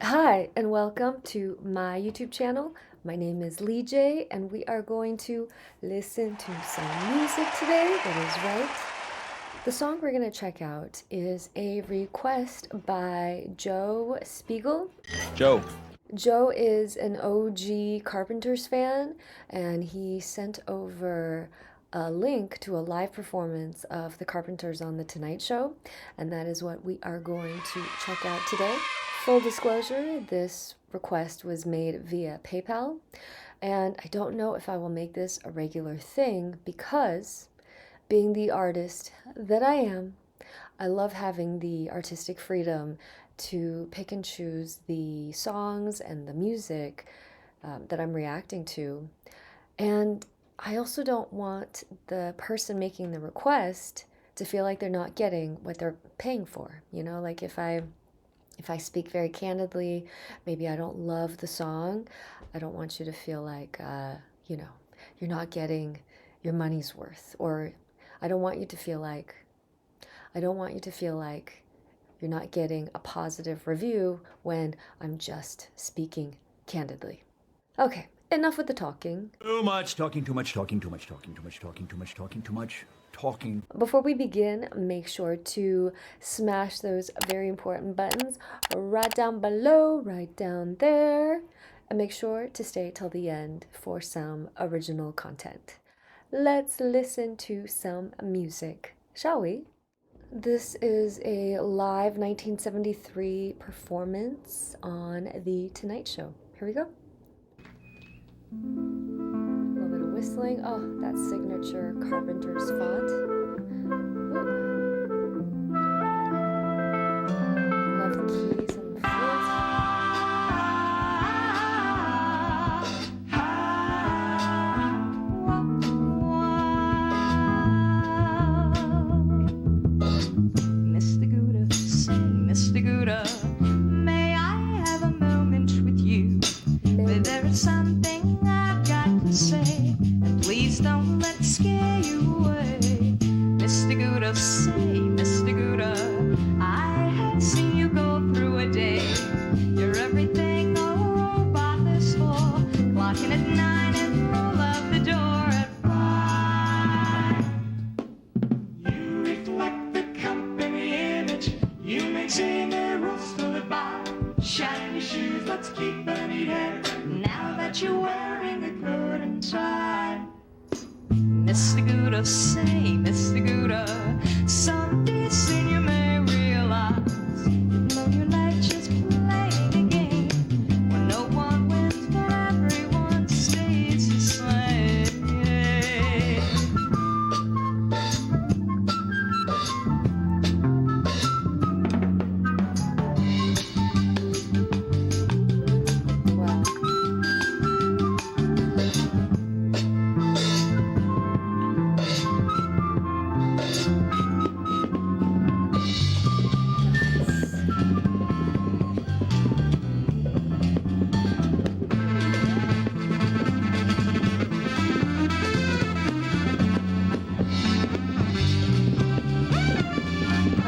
Hi, and welcome to my YouTube channel. My name is Lee J, and we are going to listen to some music today. That is right. The song we're going to check out is a request by Joe Spiegel. Joe. Joe is an OG Carpenters fan, and he sent over a link to a live performance of the Carpenters on The Tonight Show, and that is what we are going to check out today. Full disclosure, this request was made via PayPal, and I don't know if I will make this a regular thing because, being the artist that I am, I love having the artistic freedom to pick and choose the songs and the music that I'm reacting to. And I also don't want the person making the request to feel like they're not getting what they're paying for. Like if I speak very candidly, maybe I don't love the song. I don't want you to feel like you know, you're not getting your money's worth, or I don't want you to feel like I don't want you to feel like you're not getting a positive review when I'm just speaking candidly. Okay, enough with the talking. Too much talking, too much talking, too much talking, too much talking, too much talking, too much talking. Before we begin, make sure to smash those very important buttons right down below, right down there, and make sure to stay till the end for some original content. Let's listen to some music, shall we? This is a live 1973 performance on The Tonight Show. Here we go. A little bit of whistling. Oh, that signature Carpenter's font. Love the keys and the flute. Mr. Guder, say, Mr. Guder, may I have a moment with you? But there is something I've got to say, and please don't let it scare you away. Mr. Guder, say, Mr. Guder, I have seen you go through a day. You're everything a robot is for, clocking at 9 and roll out the door at 5. You reflect the company image. You maintain the rules to live by. Shiny shoes, let's keep a neat hair. Now that you're wearing a coat and tie, Mr. Guder, say, Mr. Guder, someday soon you may realize you know your life just playing a game where no one wins but everyone stays the same. Wow.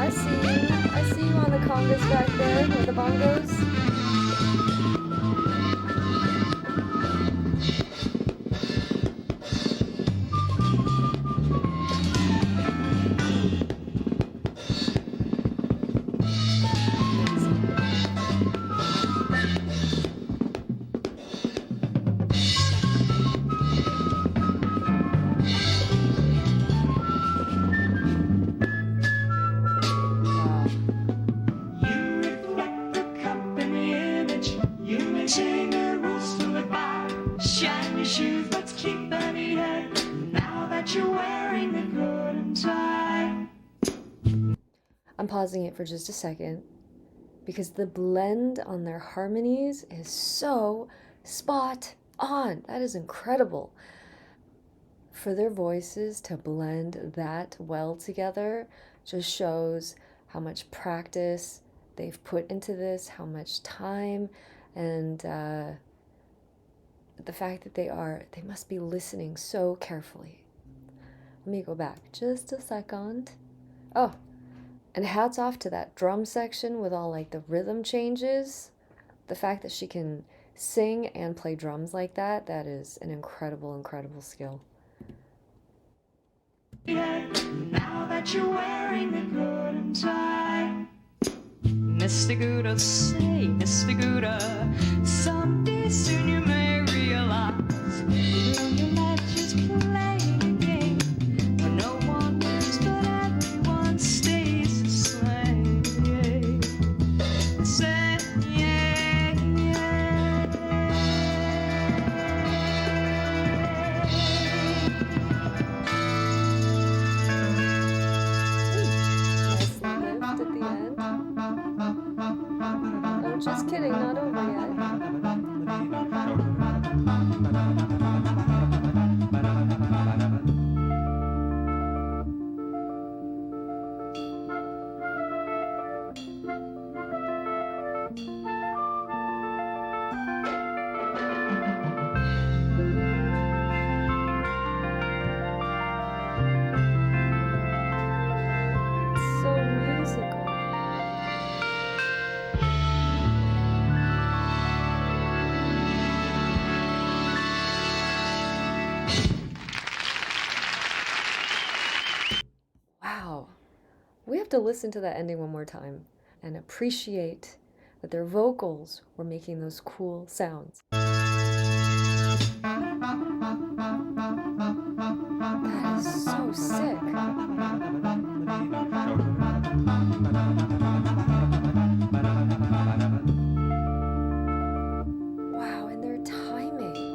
I see you. I see you on the congas back there, or the bongos. Wow. You reflect the company image. You maintain the rules to live by. Shiny shoes, let's keep a neat hair. Now that you're wearing a coat and tie. I'm pausing it for just a second because the blend on their harmonies is so spot on. That is incredible. For their voices to blend that well together just shows how much practice they've put into this, how much time, and the fact that they must be listening so carefully. Let me go back just a second. Oh, and hats off to that drum section with all like the rhythm changes. the fact that she can sing and play drums like that, that is an incredible, incredible skill. Now that you're wearing a coat and tie, Mr. Guder, say, Mr. Guder, someday soon you may realize will you let just play the game where no one wins but everyone stays the same. Say, yeah, yeah. Nice lift at the end. Oh, just kidding, not over yet. So musical. Wow. We have to listen to that ending one more time and appreciate that their vocals were making those cool sounds. That is so sick. Wow, and their timing.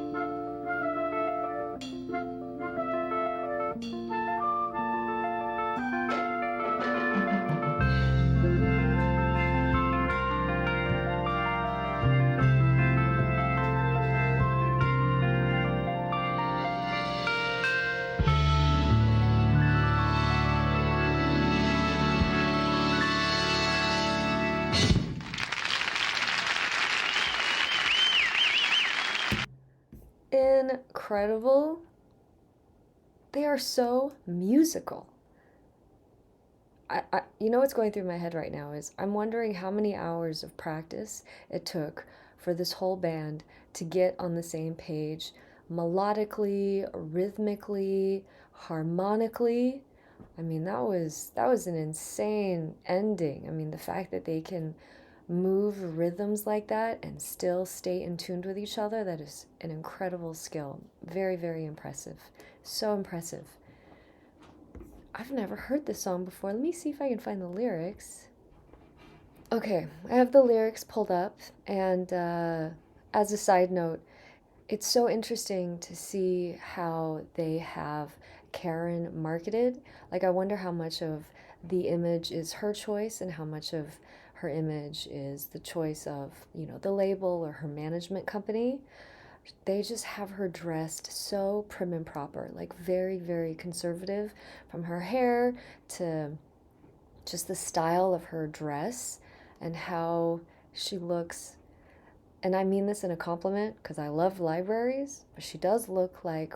Incredible. They are so musical. You know what's going through my head right now is I'm wondering how many hours of practice it took for this whole band to get on the same page melodically, rhythmically, harmonically. I mean, that was an insane ending. I mean, the fact that they can move rhythms like that and still stay in tune with each other, that is an incredible skill. Very, very impressive. So impressive. I've never heard this song before. Let me see if I can find the lyrics. Okay, I have the lyrics pulled up, and as a side note, it's so interesting to see how they have Karen marketed. Like, I wonder how much of the image is her choice and how much of her image is the choice of, you know, the label or her management company. They just have her dressed so prim and proper, like very, very conservative, from her hair to just the style of her dress and how she looks. And I mean this in a compliment because I love libraries, but she does look like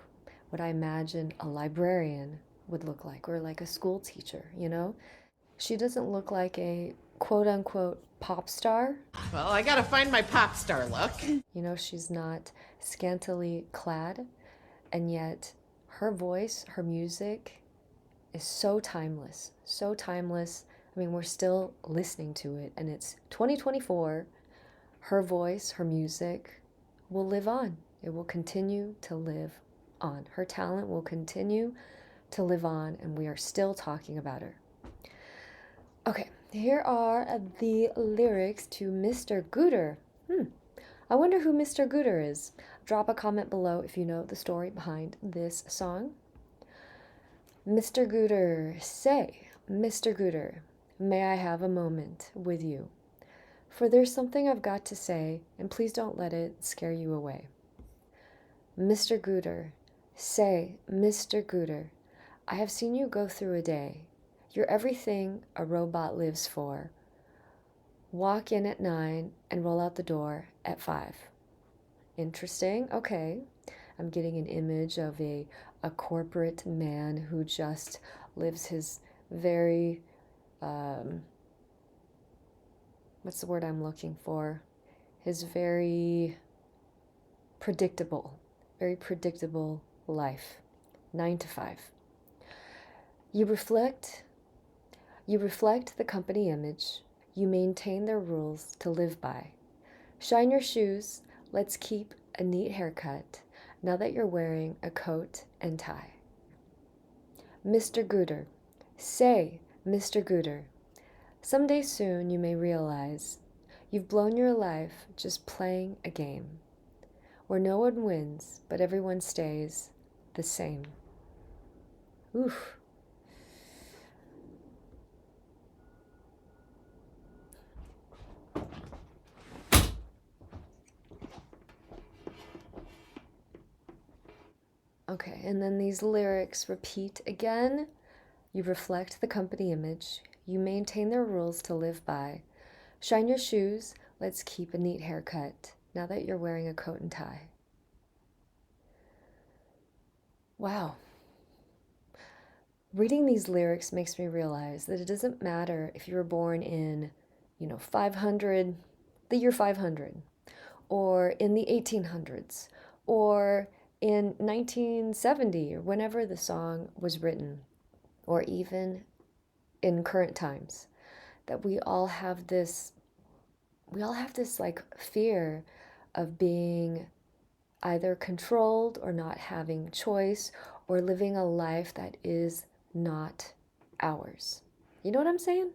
what I imagine a librarian would look like, or like a school teacher, you know? She doesn't look like a quote unquote pop star. Well, I gotta find my pop star look. You know, she's not scantily clad, and yet her voice, her music is so timeless, so timeless. I mean, we're still listening to it, and it's 2024. Her voice, her music will live on. It will continue to live on. Her talent will continue to live on, and we are still talking about her. Okay, here are the lyrics to Mr. Guder. I wonder who Mr. Guder is. Drop a comment below if you know the story behind this song. Mr. Guder, say, Mr. Guder, may I have a moment with you? For there's something I've got to say, and please don't let it scare you away. Mr. Guder, say, Mr. Guder, I have seen you go through a day. You're everything a robot lives for. Walk in at 9 and roll out the door at 5. Interesting. Okay. I'm getting an image of a corporate man who just lives his very, what's the word I'm looking for? his very predictable life, 9 to 5. You reflect the company image, you maintain their rules to live by. Shine your shoes, let's keep a neat haircut, now that you're wearing a coat and tie. Mr. Guder, say, Mr. Guder, someday soon you may realize you've blown your life just playing a game, where no one wins, but everyone stays the same. Oof. Okay, and then these lyrics repeat again. You reflect the company image. You maintain their rules to live by. Shine your shoes. Let's keep a neat haircut, now that you're wearing a coat and tie. Wow. Reading these lyrics makes me realize that it doesn't matter if you were born in, the year 500, or in the 1800s, or in 1970, or whenever the song was written, or even in current times, that we all have this like fear of being either controlled or not having choice, or living a life that is not ours. You know what I'm saying?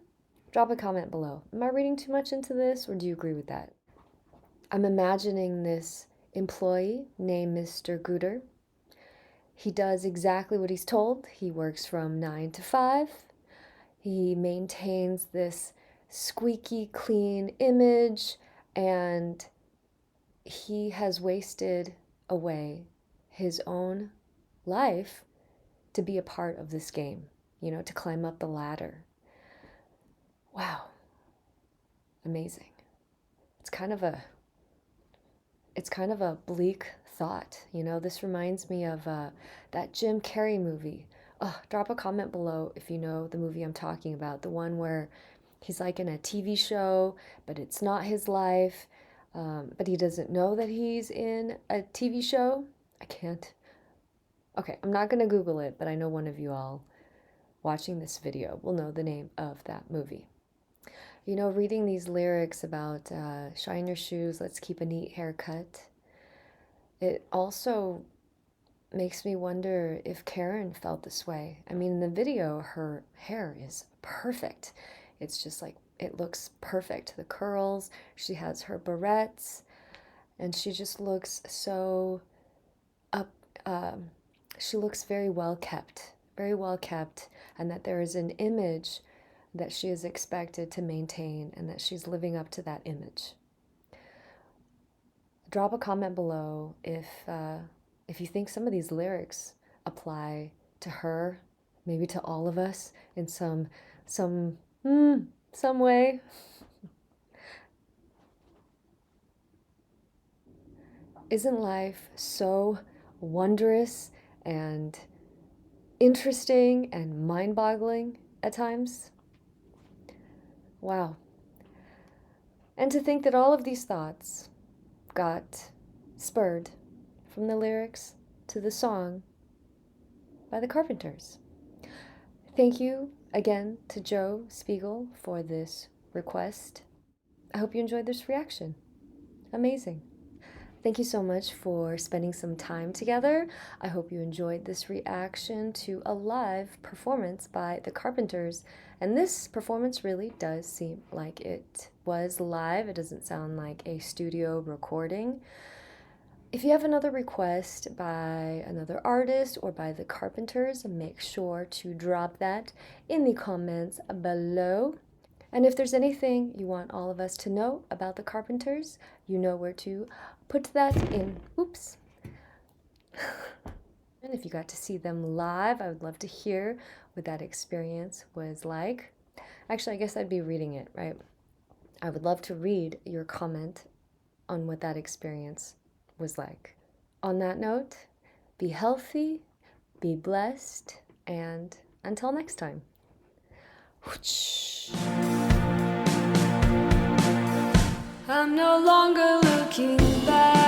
Drop a comment below. Am I reading too much into this, or do you agree with that? I'm imagining this employee named Mr. Guder. He does exactly what he's told. He works from 9 to 5. He maintains this squeaky clean image, and he has wasted away his own life to be a part of this game, to climb up the ladder. Wow. Amazing. It's kind of a bleak thought. This reminds me of that Jim Carrey movie. Oh, drop a comment below if you know the movie I'm talking about, the one where he's like in a TV show, but it's not his life, but he doesn't know that he's in a TV show. Okay, I'm not going to Google it, but I know one of you all watching this video will know the name of that movie. Reading these lyrics about shine your shoes, let's keep a neat haircut, it also makes me wonder if Karen felt this way. I mean, in the video, her hair is perfect. It's just like, it looks perfect. The curls, she has her barrettes, and she just looks so she looks very well kept, and that there is an image that she is expected to maintain, and that she's living up to that image. Drop a comment below if you think some of these lyrics apply to her, maybe to all of us in some way. Isn't life so wondrous and interesting and mind-boggling at times? Wow. And to think that all of these thoughts got spurred from the lyrics to the song by the Carpenters. Thank you again to Joe Spiegel for this request. I hope you enjoyed this reaction. Amazing. Thank you so much for spending some time together. I hope you enjoyed this reaction to a live performance by the Carpenters. And this performance really does seem like it was live. It doesn't sound like a studio recording. If you have another request by another artist or by the Carpenters, make sure to drop that in the comments below. And if there's anything you want all of us to know about the Carpenters, you know where to put that in. Oops. And if you got to see them live, I would love to hear what that experience was like. Actually, I guess I'd be reading it, right? I would love to read your comment on what that experience was like. On that note, be healthy, be blessed, and until next time. I'm no longer looking back.